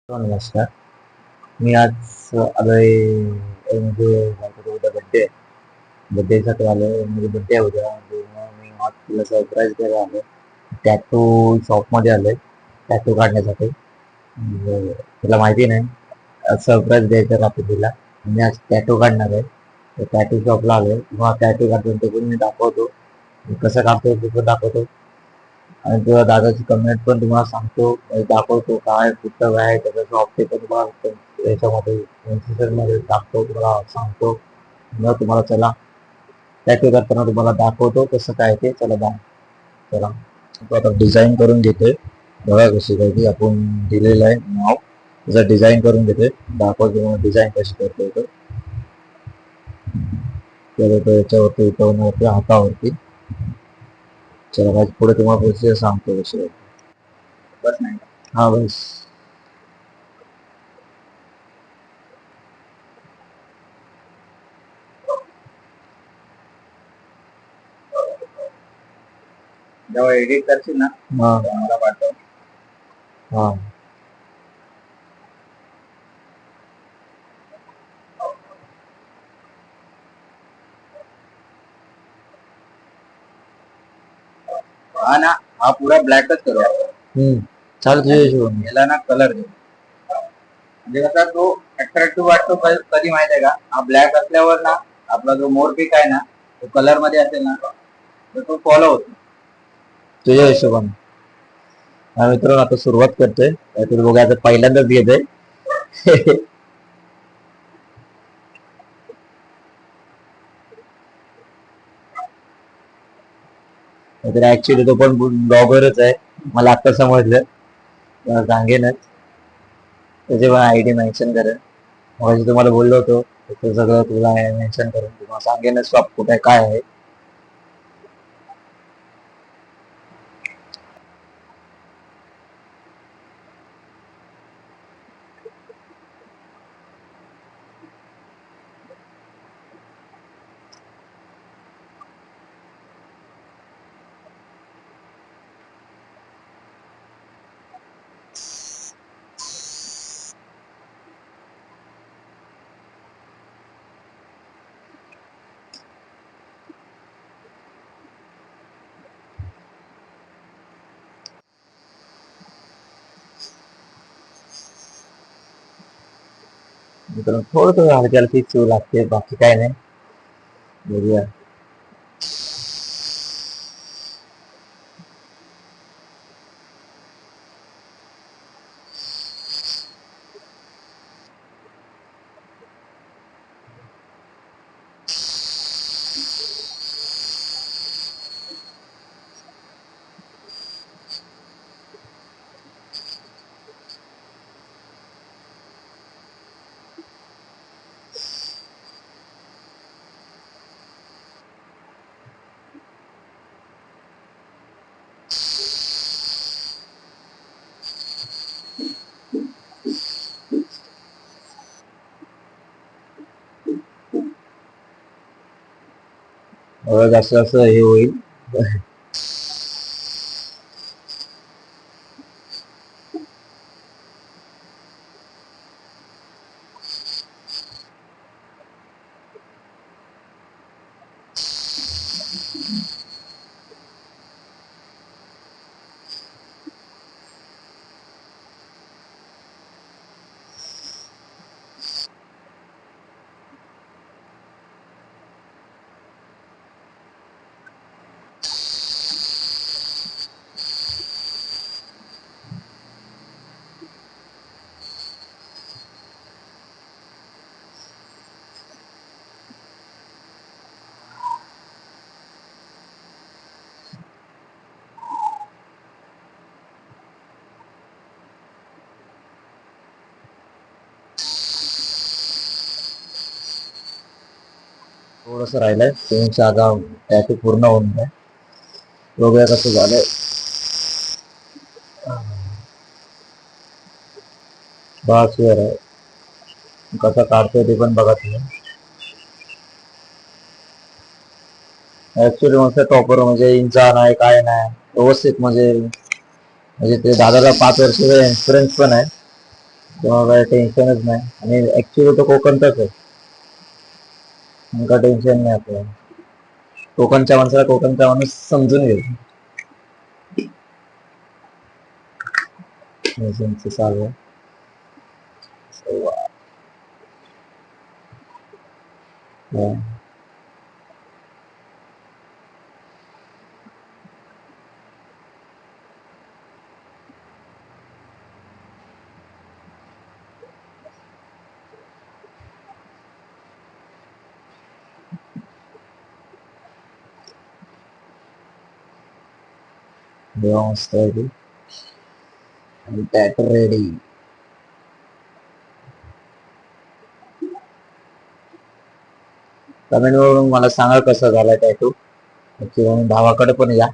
नमस्कार. मी आज आलोय म्हणजे माझा उद्या बड्डे आहे. बड्डेसाठी आलोय म्हणजे बड्डे आहे उद्या. म्हणजे मग मी आज तिला सरप्राईज द्यायला आलोय. टॅटू शॉपमध्ये आलोय टॅटू काढण्यासाठी. म्हणजे तिला माहिती नाही सरप्राईज द्यायचं राहतं तिला. मी आज टॅटू काढणार आहे. टॅटू शॉपला आलोय. मग टॅटू काढतो ते पण मी दाखवतो. मी कसं काढतो ते पण दाखवतो. आणि तुझ्या दादाची कमेंट पण तुम्हाला सांगतो दाखवतो काय कुठं काय आहे त्याचं शॉप ते पण तुम्हाला याच्यामध्ये मध्ये टाकतो तुम्हाला सांगतो. मग तुम्हाला चला टॅटू करताना तुम्हाला दाखवतो कसं काय ते चला चला तो आता डिझाईन करून घेतोय. बघा कशी काय की आपण दिलेलं आहे नाव त्याचं डिझाईन करून घेतोय. दाखवतो डिझाईन कशी करतोय तो याच्यावरती उठवण्यावरती हातावरती. चला पुढे तुम्हाला प्रोसिजर सांगतो कशी बस नाही हा बस. जेव्हा एडिट करशील ना मला पाठव. हा हा ना हा पुरा ब्लॅकच करूया. चालेल तुझ्या हिशोबाने. याला ना कलर दे म्हणजे कसा तो अट्रॅक्टिव्ह वाटतो कधी माहित आहे का हा ब्लॅक असल्यावर ना आपला जो मोरपीक आहे ना तो कलर मध्ये असेल ना तर तो फॉलो होतो तुझ्या हिशोबाने. हा मित्रांनो आता सुरुवात करतोय काहीतरी बघा आता पहिल्यांदाच घेतोय. तर ऍक्च्युली तो पण ब्लॉगरच आहे मला आता समजलं. सांगेनच त्याचे पण आयडी मेन्शन करेन. मग तुम्हाला बोललो होतो ते सगळं तुला मेन्शन करून तुम्हाला सांगेनच शॉप कुठे काय आहे. मित्रांनो थोडं हलक्याला ती चव लागते बाकी काय नाही. बघूया. जसं असं हे होईल. थोडस राहिलंय तुमचा आता टॅटू पूर्ण होऊन आहे. बघूया कसं झालंय. बस आहे कसं काढतोय ते पण बघा तुम्ही. ऍक्च्युली मस्त टॉपर म्हणजे इंचा नाही काय नाही व्यवस्थित म्हणजे म्हणजे ते दादाला 5 वर्षाचा एक्सपिरियन्स पण आहे. तेव्हा काय टेन्शनच नाही आणि ऍक्च्युली तो कोकणचाच आहे. का टेन्शन नाही आपल्याला. कोकणच्या माणसाला कोकणचा माणूस समजून घेईल. चालू आहे. Yeah. Almost ready. And that ready. Comment वरून मला सांगा कसा झाला टॅटू. किंवा भावाकडे पण या.